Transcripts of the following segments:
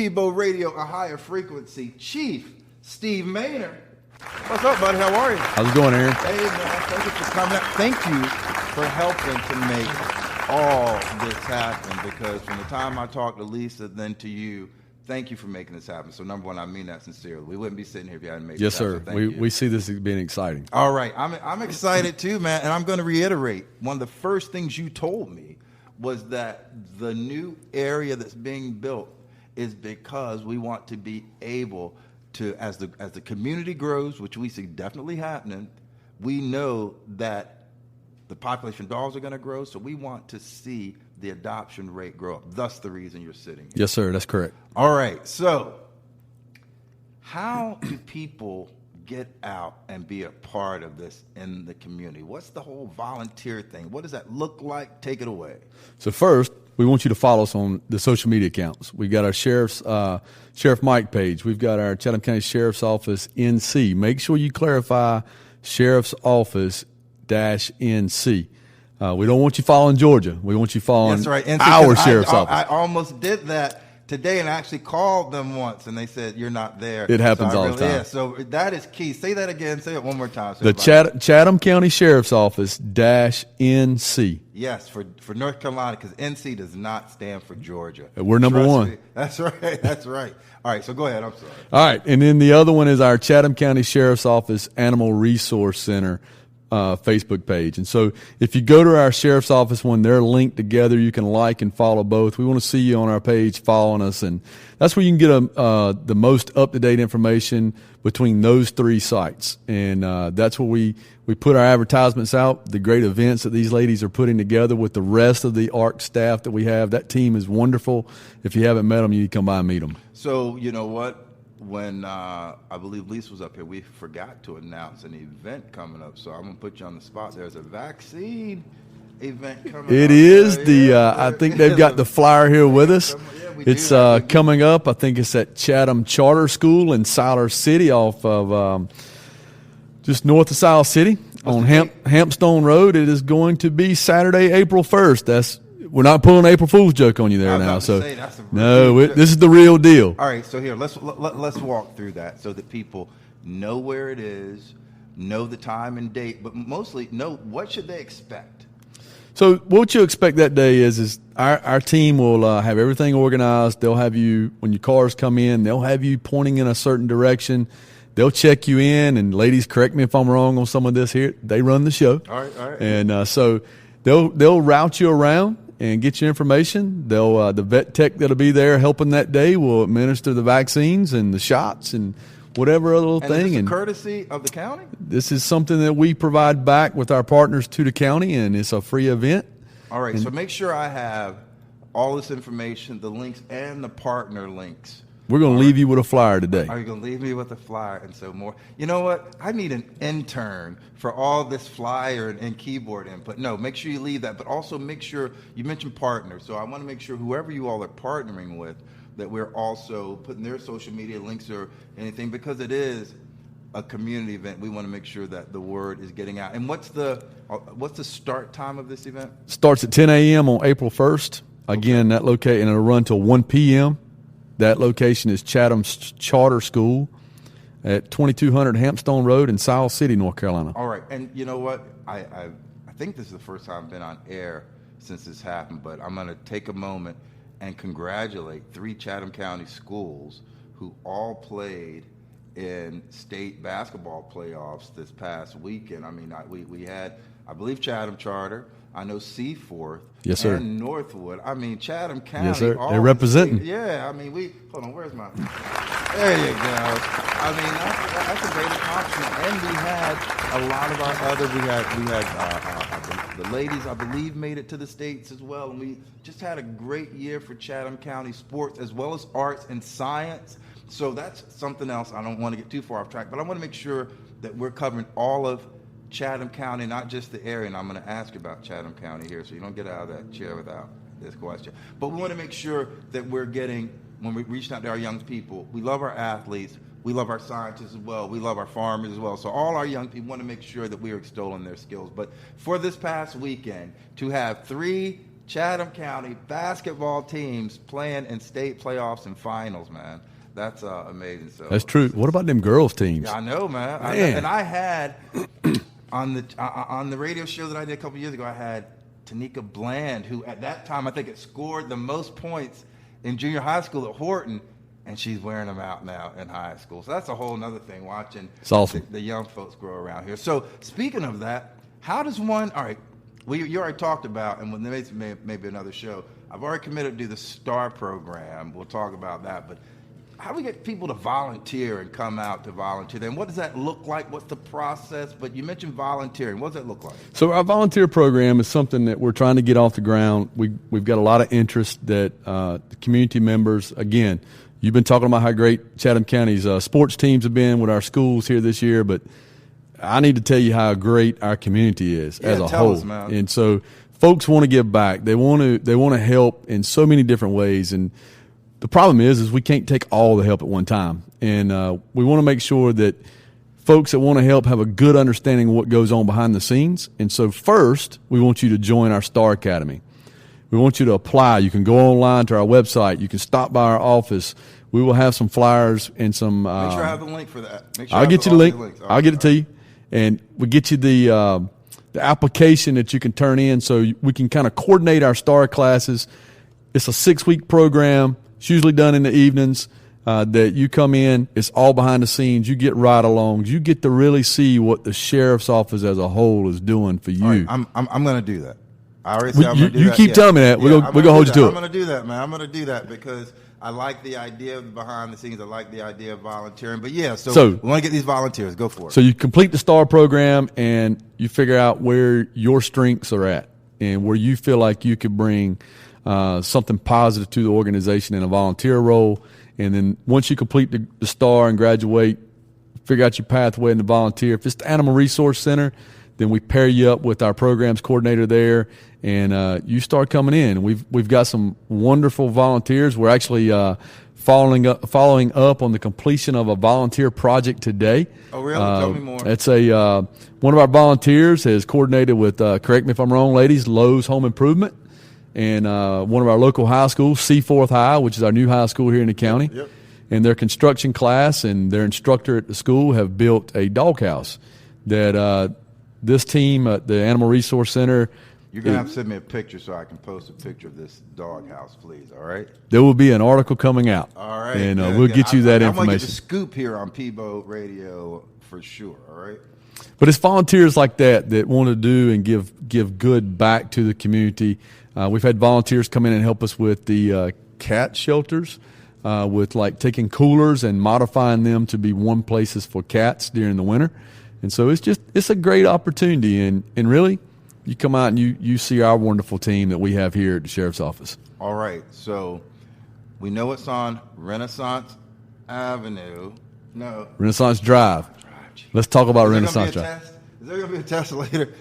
Ebo Radio, a higher frequency. Chief Steve Maynor. What's up, buddy? How are you? How's it going, Aaron? Hey, man. Thank you for coming out. Thank you for helping to make all this happen, because from the time I talked to Lisa, then to you, thank you for making this happen. So, number one, I mean that sincerely. We wouldn't be sitting here if you hadn't made Yes, this happen. sir. We see this as being exciting. All right. I'm excited too, man. And I'm going to reiterate, one of the first things you told me was that the new area that's being built is because we want to be able to, as the community grows, which we see definitely happening, we know that the population of dogs are going to grow, so we want to see the adoption rate grow up. Thus the reason you're sitting here. Yes, sir. That's correct. All right. So how do people get out and be a part of this in the community? What's the whole volunteer thing? What does that look like? Take it away. So first, we want you to follow us on the social media accounts. We've got our Sheriff Mike page. We've got our Chatham County Sheriff's Office NC. Make sure you clarify Sheriff's Office -NC. We don't want you following Georgia. We want you following That's right. NC, our Sheriff's Office. I almost did that today and I actually called them once and they said, you're not there. It happens all the time. Yeah, so that is key. Say that again. Say it one more time. The Chatham County Sheriff's Office -NC. Yes, for North Carolina, because NC does not stand for Georgia. We're number one. Me. That's right. That's right. All right, so go ahead. I'm sorry. All right, and then the other one is our Chatham County Sheriff's Office Animal Resource Center Facebook page. And so if you go to our Sheriff's Office one, they're linked together. You can like and follow both. We want to see you on our page following us, and that's where you can get the most up-to-date information between those three sites. And that's where we put our advertisements out, the great events that these ladies are putting together with the rest of the ARC staff that we have. That team is wonderful. If you haven't met them, you need to come by and meet them. So you know what? When I believe Lisa was up here, we forgot to announce an event coming up. So I'm going to put you on the spot. There's a vaccine event coming up. It is I think they've got the flyer here with us. It's coming up. I think it's at Chatham Charter School in Siler City off of just north of Siler City on Hampstone Road. It is going to be Saturday, April 1st. We're not pulling an April Fool's joke on you there now. So this is the real deal. All right, so here let's walk through that so that people know where it is, know the time and date, but mostly know what should they expect. So what you expect that day is our team will have everything organized. They'll have you, when your cars come in, they'll have you pointing in a certain direction. They'll check you in, and ladies, correct me if I'm wrong on some of this here. They run the show. All right. And so they'll route you around and get your information. They'll the vet tech that'll be there helping that day will administer the vaccines and the shots and whatever other little thing. And courtesy of the county? This is something that we provide back with our partners to the county, and it's a free event. All right, so make sure I have all this information, the links and the partner links. We're going to leave you with a flyer today. Are you going to leave me with a flyer and so more? You know what? I need an intern for all this flyer and keyboard input. No, make sure you leave that, but also make sure you mentioned partners. So I want to make sure whoever you all are partnering with, that we're also putting their social media links or anything, because it is a community event. We want to make sure that the word is getting out. And what's the start time of this event? Starts at 10 a.m. on April 1st. Again, that location, and it'll run till 1 p.m. That location is Chatham Charter School at 2200 Hampstone Road in Siler City, North Carolina. All right. And you know what? I think this is the first time I've been on air since this happened, but I'm going to take a moment and congratulate 3 Chatham County schools who all played in state basketball playoffs this past weekend. I mean, we had, I believe, Chatham Charter. I know Seaforth. Yes, sir. And Northwood. I mean, Chatham County. Yes, sir. They're representing. Yeah, I mean, hold on, where's my, there you go. I mean, that's a great accomplishment. And we had a lot of our other, the ladies, I believe, made it to the States as well. And we just had a great year for Chatham County sports as well as arts and science. So that's something else. I don't want to get too far off track, but I want to make sure that we're covering all of Chatham County, not just the area, and I'm going to ask you about Chatham County here, so you don't get out of that chair without this question. But we want to make sure that we're getting, when we reach out to our young people, we love our athletes, we love our scientists as well, we love our farmers as well. So all our young people want to make sure that we are extolling their skills. But for this past weekend, to have 3 Chatham County basketball teams playing in state playoffs and finals, man. That's amazing. So that's true. What about them girls teams? Yeah, I know, man. Man. I had on the radio show that I did a couple years ago, I had Tanika Bland, who at that time I think had scored the most points in junior high school at Horton, and she's wearing them out now in high school. So that's a whole other thing, watching it's awesome. the young folks grow around here. So speaking of that, how does one? All right, you already talked about, and maybe another show. I've already committed to do the STAR program. We'll talk about that, but how do we get people to volunteer and come out to volunteer? Then what does that look like? What's the process? But you mentioned volunteering. What does that look like? So our volunteer program is something that we're trying to get off the ground. We've got a lot of interest that the community members, again, you've been talking about how great Chatham County's sports teams have been with our schools here this year, but I need to tell you how great our community is as a whole. Us, man. And so folks want to give back. They want to help in so many different ways. And the problem is we can't take all the help at one time. And we want to make sure that folks that want to help have a good understanding of what goes on behind the scenes. And so first, we want you to join our STAR Academy. We want you to apply. You can go online to our website. You can stop by our office. We will have some flyers and some. Make sure I have the link for that. Make sure I'll get you the link. I'll get it to you. Right. And we get you the application that you can turn in so we can kind of coordinate our STAR classes. It's a 6-week program. It's usually done in the evenings that you come in. It's all behind the scenes. You get ride-alongs. You get to really see what the sheriff's office as a whole is doing for you. Right, I'm going to do that. I already said I'm going to do that. You keep telling me that. We're going to hold you to it. I'm going to do that, man. I'm going to do that because I like the idea of behind the scenes. I like the idea of volunteering. But, yeah, so we want to get these volunteers. Go for it. So you complete the STAR program and you figure out where your strengths are at and where you feel like you could bring something positive to the organization in a volunteer role. And then once you complete the STAR and graduate, figure out your pathway in the volunteer. If it's the Animal Resource Center, then we pair you up with our programs coordinator there, and you start coming in. We've got some wonderful volunteers. We're actually following up on the completion of a volunteer project today. Oh, really? Tell me more. It's one of our volunteers has coordinated with, correct me if I'm wrong, ladies, Lowe's Home Improvement, and one of our local high schools, Seaforth High, which is our new high school here in the county. Yep. And their construction class and their instructor at the school have built a doghouse that this team at the Animal Resource Center. You're going to have to send me a picture so I can post a picture of this doghouse, please, all right? There will be an article coming out. All right. And we'll get you that information. I'm going to get the scoop here on Peebo Radio for sure, all right? But it's volunteers like that want to do and give good back to the community. We've had volunteers come in and help us with the cat shelters, with like taking coolers and modifying them to be warm places for cats during the winter. And so it's a great opportunity. And really, you come out and you see our wonderful team that we have here at the Sheriff's Office. All right. So we know it's on Renaissance Avenue. No. Renaissance Drive. Let's talk about Renaissance Drive. Is there going to be a test later?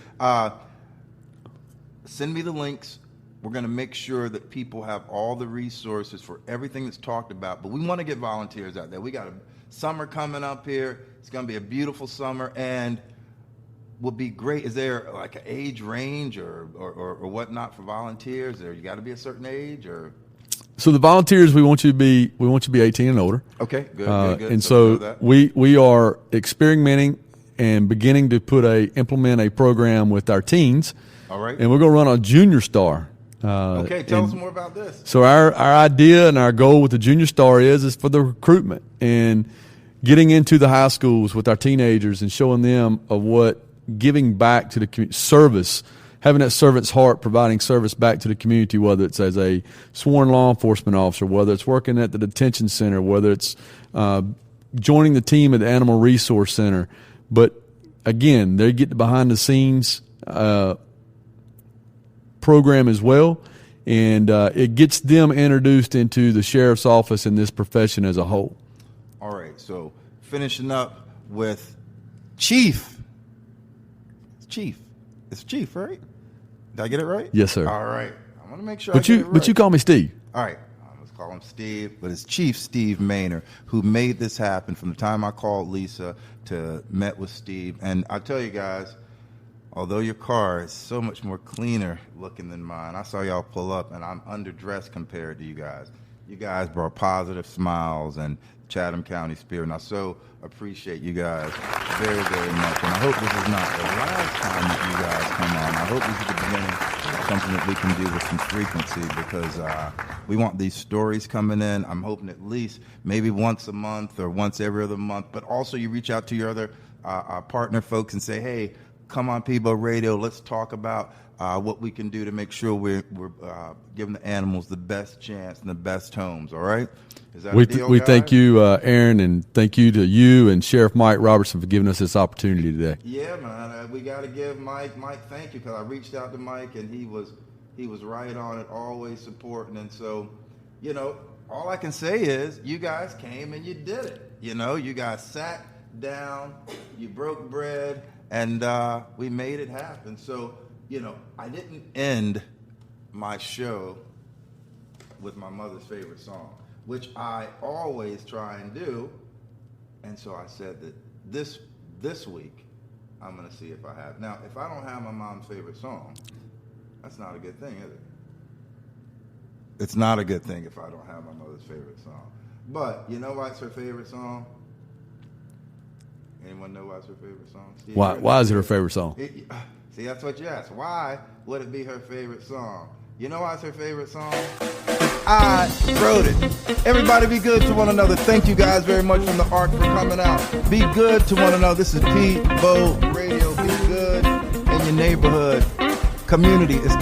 Send me the links. We're going to make sure that people have all the resources for everything that's talked about. But we want to get volunteers out there. We got a summer coming up here. It's going to be a beautiful summer and would be great. Is there like an age range or whatnot for volunteers? Or you got to be a certain age or? So the volunteers, we want you to be 18 and older. Okay, good. And so we are experimenting and beginning to implement a program with our teens. All right. And we're going to run a junior star. Okay, tell us more about this. So our idea and our goal with the Junior Star is for the recruitment and getting into the high schools with our teenagers and showing them of what giving back to the community, service, having that servant's heart, providing service back to the community, whether it's as a sworn law enforcement officer, whether it's working at the detention center, whether it's joining the team at the Animal Resource Center. But again, they get the behind the scenes program as well, and it gets them introduced into the sheriff's office and this profession as a whole. All right, so finishing up with Chief. It's Chief, right? Did I get it right? Yes, sir. All right. I want to make sure I get it right. But you call me Steve. All right. Let's call him Steve, but it's Chief Steve Maynor who made this happen from the time I called Lisa to met with Steve. And I tell you guys, although your car is so much more cleaner looking than mine, I saw y'all pull up, and I'm underdressed compared to you guys. You guys brought positive smiles and Chatham County spirit, and I so appreciate you guys very, very much. And I hope this is not the last time that you guys come on. I hope this is the beginning of something that we can do with some frequency, because we want these stories coming in. I'm hoping at least maybe once a month or once every other month, but also you reach out to your other partner folks and say, hey, come on Peebo Radio, let's talk about what we can do to make sure we're giving the animals the best chance and the best homes, all right? Is that a deal, we guys? thank you, Aaron, and thank you to you and Sheriff Mike Robertson for giving us this opportunity today. Yeah, man, we got to give Mike thank you, because I reached out to Mike, and he was right on it, always supporting. And so, you know, all I can say is you guys came and you did it. You know, you guys sat down, you broke bread, and we made it happen. So, you know, I didn't end my show with my mother's favorite song, which I always try and do. And so I said that this week, I'm going to see if I have. Now, if I don't have my mom's favorite song, that's not a good thing, is it? It's not a good thing if I don't have my mother's favorite song. But you know why it's her favorite song? Anyone know why it's her favorite song? Steve, Why is it her favorite song? See, that's what you asked. Why would it be her favorite song? You know why it's her favorite song? I wrote it. Everybody be good to one another. Thank you guys very much from the Ark for coming out. Be good to one another. This is Peebo Radio. Be good in your neighborhood. Community is